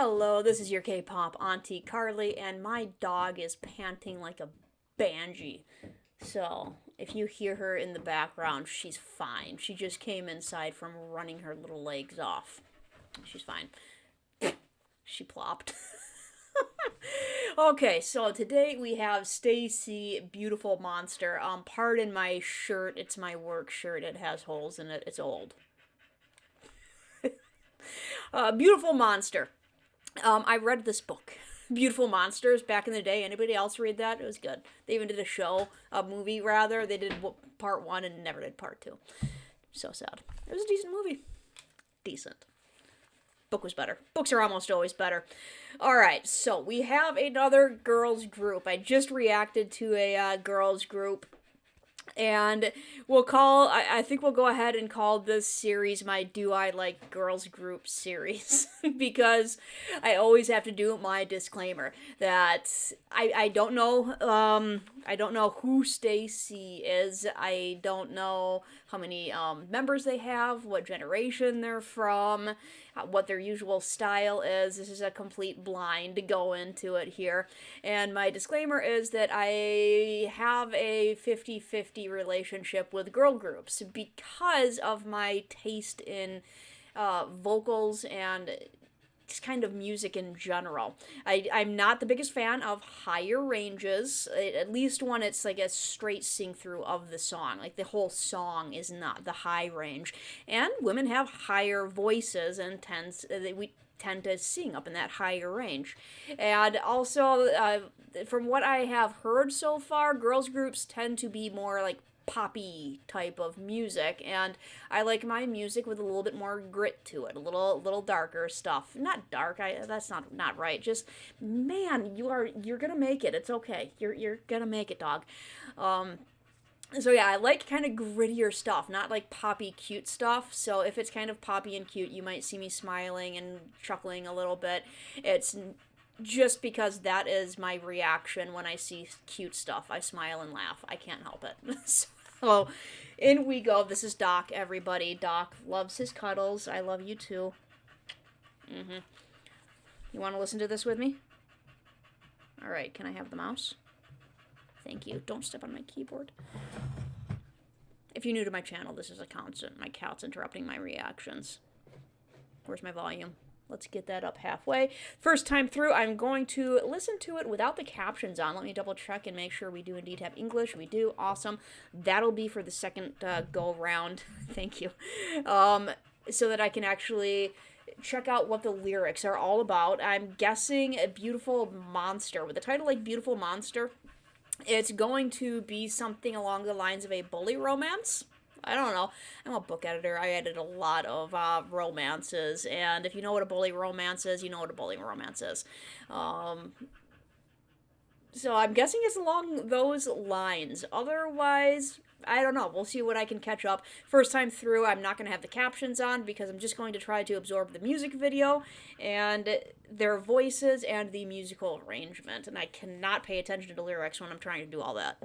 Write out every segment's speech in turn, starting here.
Hello, this is your K-pop auntie Carly, and my dog is panting like a banshee. So, if you hear her in the background, she's fine. She just came inside from running her little legs off. She's fine. She plopped. Okay, so today we have StayC Beautiful Monster. Pardon my shirt. It's my work shirt. It has holes in it. It's old. Beautiful Monster. I read this book, Beautiful Monsters, back in the day. Anybody else read that? It was good. They even did a movie rather. They did part one and never did part two. So sad. It was a decent movie. Decent. Book was better. Books are almost always better. Alright, so we have another girls group. I just reacted to a girls group. And I think we'll go ahead and call this series my Do I Like Girls Group series. Because I always have to do my disclaimer that I don't know, I don't know who StayC is. I don't know how many members they have, what generation they're from, what their usual style is. This is a complete blind to go into it here. And my disclaimer is that I have a 50-50 relationship with girl groups because of my taste in vocals and just kind of music in general. I'm not the biggest fan of higher ranges, at least when it's like a straight sing-through of the song. Like the whole song is not the high range. And women have higher voices and we tend to sing up in that higher range. And also, from what I have heard so far, girls groups tend to be more like poppy type of music, and I like my music with a little bit more grit to it, a little darker stuff. Not dark, that's not right. Just, man, you're gonna make it. It's okay. You're gonna make it, dog. So yeah, I like kind of grittier stuff, not like poppy cute stuff. So if it's kind of poppy and cute, you might see me smiling and chuckling a little bit. It's just because that is my reaction when I see cute stuff. I smile and laugh. I can't help it. So, in we go. This is Doc, everybody. Doc loves his cuddles. I love you too. You want to listen to this with me? Alright, can I have the mouse? Thank you. Don't step on my keyboard. If you're new to my channel, this is a constant. My cat's interrupting my reactions. Where's my volume? Let's get that up halfway. First time through, I'm going to listen to it without the captions on. Let me double check and make sure we do indeed have English. We do. Awesome. That'll be for the second go round. Thank you. So that I can actually check out what the lyrics are all about. I'm guessing a beautiful monster. With a title like Beautiful Monster, it's going to be something along the lines of a bully romance. I don't know. I'm a book editor. I edit a lot of romances, and if you know what a bully romance is, you know what a bully romance is. So I'm guessing it's along those lines. Otherwise, I don't know. We'll see what I can catch up. First time through, I'm not going to have the captions on because I'm just going to try to absorb the music video and their voices and the musical arrangement, and I cannot pay attention to lyrics when I'm trying to do all that.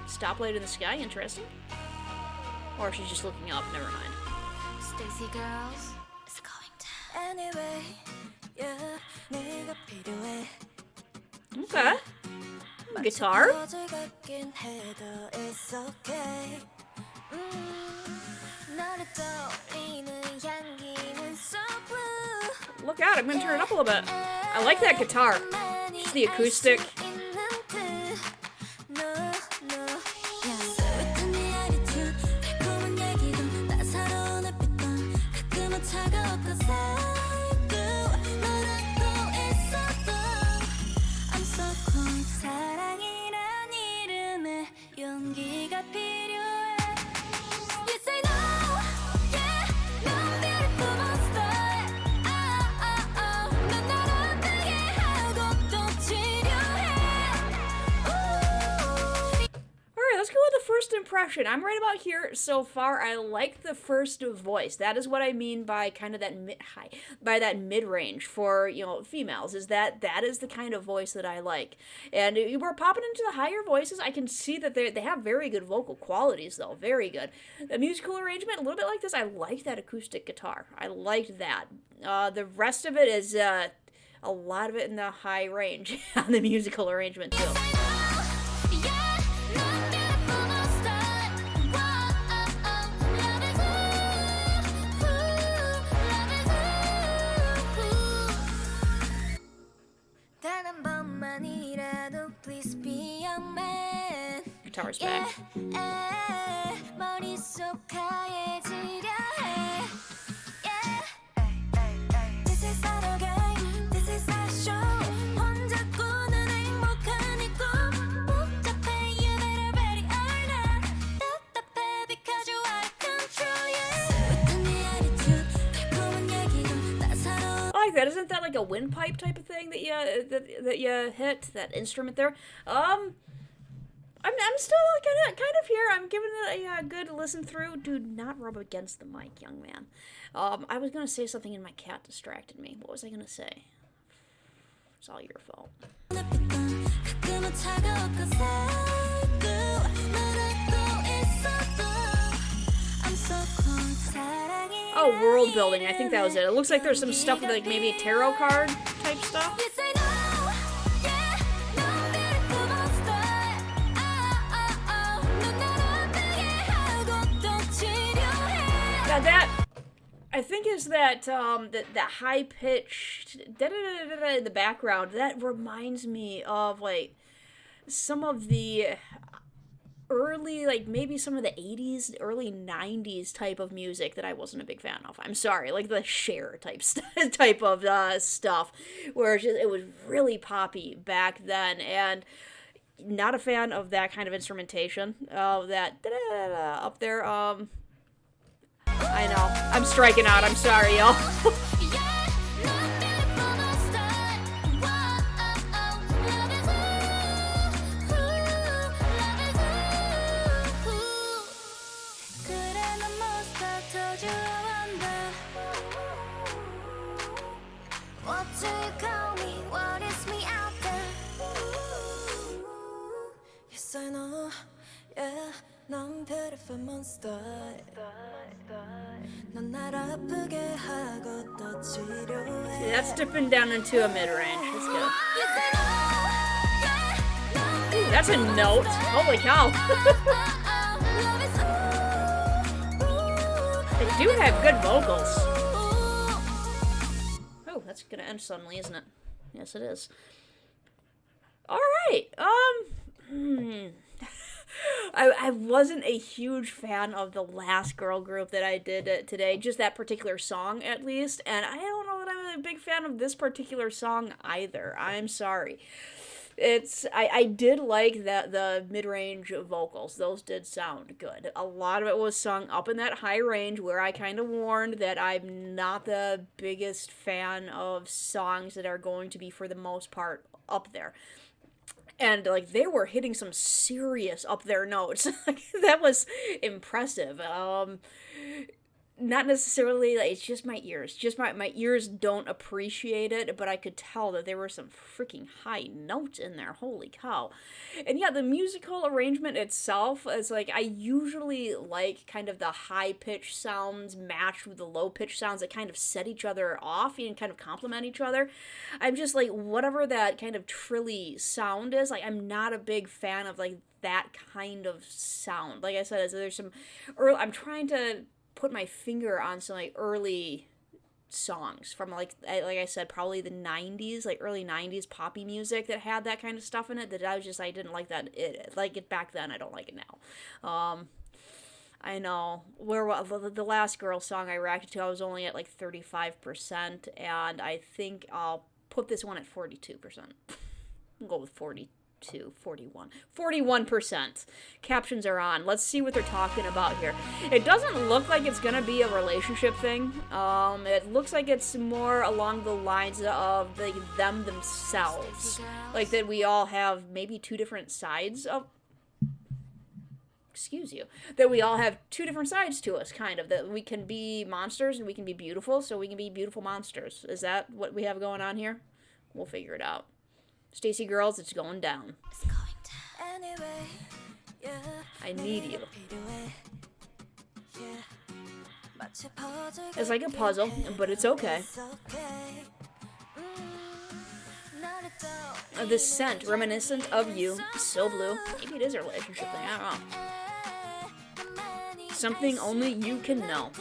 Stoplight in the sky, interesting. Or she's just looking up, never mind. StayC girls, it's going down. Anyway, yeah, 네가 필요해. Okay. Guitar. Look out, I'm gonna turn it up a little bit. I like that guitar. Just the acoustic. impression. I'm right about here so far. I like the first voice. That is what I mean by kind of that mid-range for, females, is that is the kind of voice that I like. And we're popping into the higher voices. I can see that they have very good vocal qualities, though. Very good. The musical arrangement, a little bit like this. I like that acoustic guitar. I liked that. The rest of it is a lot of it in the high range on the musical arrangement, too. Guitar's back. That isn't that like a windpipe type of thing that you hit, that instrument there? I'm still kind of here. I'm giving it a good listen through. Do not rub against the mic, young man. I was gonna say something and my cat distracted me. What was I gonna say? It's all your fault. Oh, world building. I think that was it. It looks like there's some stuff with like maybe a tarot card type stuff. Yeah, that I think is that that high pitched in the background. That reminds me of like some of the early, like maybe some of the 80s, early 90s type of music that I wasn't a big fan of. I'm sorry, like the Cher type of stuff, where it was really poppy back then, and not a fan of that kind of instrumentation. That up there. I know, I'm striking out. I'm sorry, y'all. 넌 beautiful monster. See, that's dipping down into a mid-range. That's good. Ooh, that's a note. Holy cow. They do have good vocals. Oh, that's gonna end suddenly, isn't it? Yes, it is. Alright, I wasn't a huge fan of the last girl group that I did today, just that particular song at least, and I don't know that I'm a big fan of this particular song either. I'm sorry. I did like the mid-range vocals. Those did sound good. A lot of it was sung up in that high range where I kind of warned that I'm not the biggest fan of songs that are going to be, for the most part, up there. And, like, they were hitting some serious up there notes. That was impressive. Not necessarily, like, it's just my ears. Just my ears don't appreciate it, but I could tell that there were some freaking high notes in there. Holy cow. And yeah, the musical arrangement itself is, like, I usually like kind of the high-pitched sounds matched with the low-pitched sounds that kind of set each other off and kind of complement each other. I'm just, like, whatever that kind of trilly sound is, like, I'm not a big fan of, like, that kind of sound. Like I said, there's some I'm trying to put my finger on some like early songs from like I said, probably the 90s, like early 90s poppy music that had that kind of stuff in it, that I didn't like that. Like it back then. I don't like it now. I know the last girl song I reacted to, I was only at like 35%, and I think I'll put this one at 42%. I'll go with 41%. Captions are on. Let's see what they're talking about here. It doesn't look like it's gonna be a relationship thing. It looks like it's more along the lines of them themselves. Like that we all have maybe two different sides of excuse you, that we all have two different sides to us, kind of, that we can be monsters and we can be beautiful, so we can be beautiful monsters. Is that what we have going on here? We'll figure it out. StayC girls, it's going down. It's going down. Anyway, yeah. I need you. Yeah. It's like a puzzle, but it's okay. This scent, reminiscent of you, so blue. Maybe it is a relationship thing, I don't know. Something only you can know.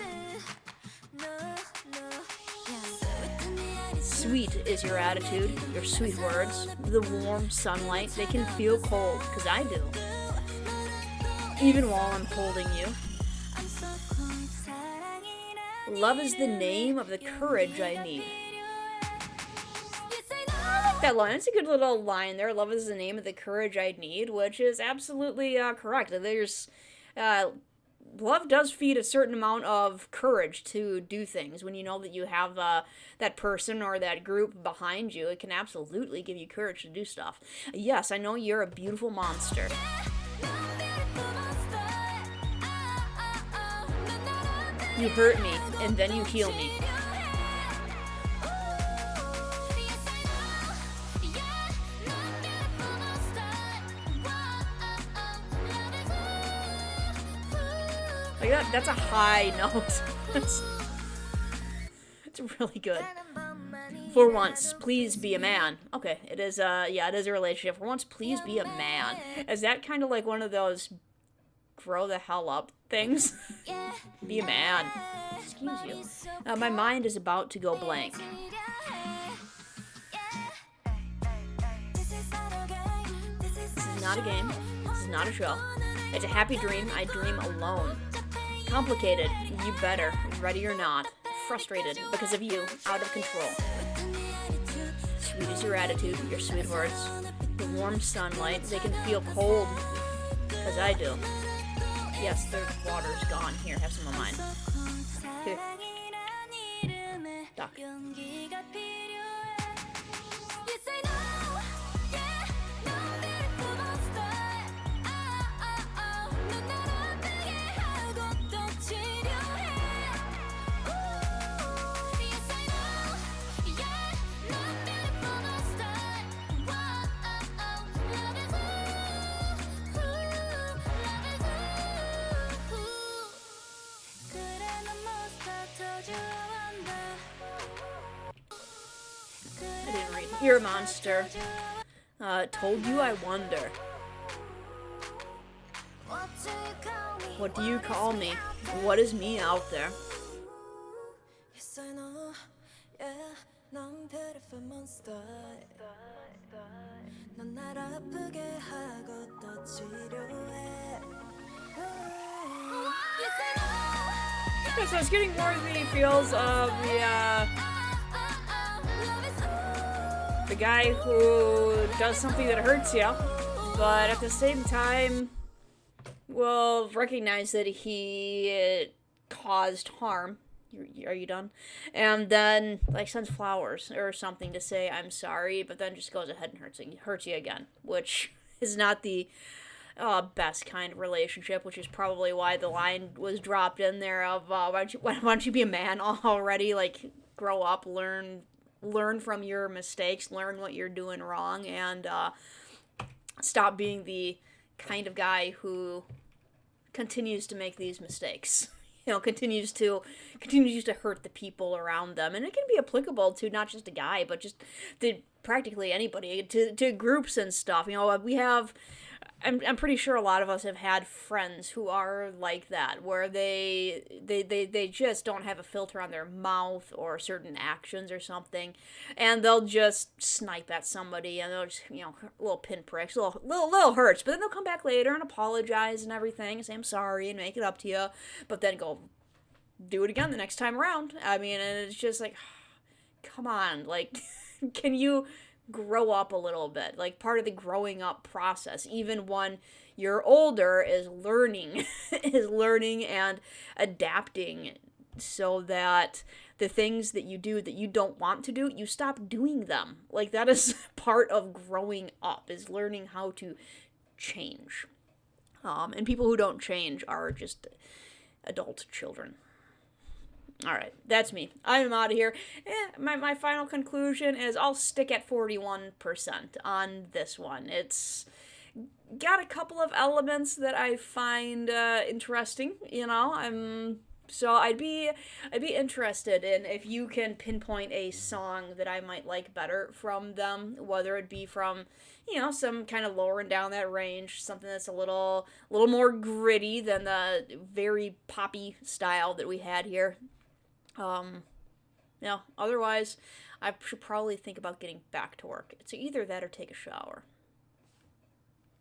Sweet is your attitude, your sweet words, the warm sunlight. They can feel cold, because I do. Even while I'm holding you. Love is the name of the courage I need. I like that line. It's a good little line there. Love is the name of the courage I need, which is absolutely correct. There's... love does feed a certain amount of courage to do things. When you know that you have that person or that group behind you, it can absolutely give you courage to do stuff. Yes, I know you're a beautiful monster. You hurt me, and then you heal me. Like that's a high note. It's really good. For once, please be a man. Okay, it is it is a relationship. For once, please be a man. Is that kind of like one of those grow the hell up things? Be a man. Excuse you. My mind is about to go blank. This is not a game. This is not a show. It's a happy dream. I dream alone. Complicated. You better. Ready or not. Frustrated because of you. Out of control. Sweet is your attitude. Your sweet words. The warm sunlight. They can feel cold. Because I do. Yes, the water's gone. Here, have some of mine. Here. Duck. I didn't read. You're a monster. Told you I wonder. What do you call me? What is me out there? Yes, I know. Yeah, 넌 beautiful monster. 넌 날 아프게 하고 또 치료해. Okay, so it's getting more of the feels of the guy who does something that hurts you, but at the same time will recognize that he caused harm. Are you done? And then like sends flowers or something to say I'm sorry, but then just goes ahead and hurts you again, which is not the best kind of relationship, which is probably why the line was dropped in there of why don't you be a man already? Like, grow up, learn from your mistakes, learn what you're doing wrong, and stop being the kind of guy who continues to make these mistakes. You know, continues to hurt the people around them, and it can be applicable to not just a guy, but just to practically anybody, to groups and stuff. You know, we have. I'm pretty sure a lot of us have had friends who are like that, where they just don't have a filter on their mouth or certain actions or something, and they'll just snipe at somebody, and they'll just, you know, little pinpricks, little hurts, but then they'll come back later and apologize and everything, and say I'm sorry and make it up to you, but then go do it again the next time around. I mean, and it's just like, come on, like, can you grow up a little bit? Like, part of the growing up process, even when you're older, is learning and adapting, so that the things that you do that you don't want to do, you stop doing them. Like, that is part of growing up, is learning how to change. And people who don't change are just adult children. All right, that's me. I'm out of here. My final conclusion is I'll stick at 41% on this one. It's got a couple of elements that I find interesting. So I'd be interested in if you can pinpoint a song that I might like better from them, whether it be from some kind of lower and down that range, something that's a little more gritty than the very poppy style that we had here. Otherwise, I should probably think about getting back to work. It's either that or take a shower.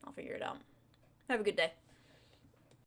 I'll figure it out. Have a good day.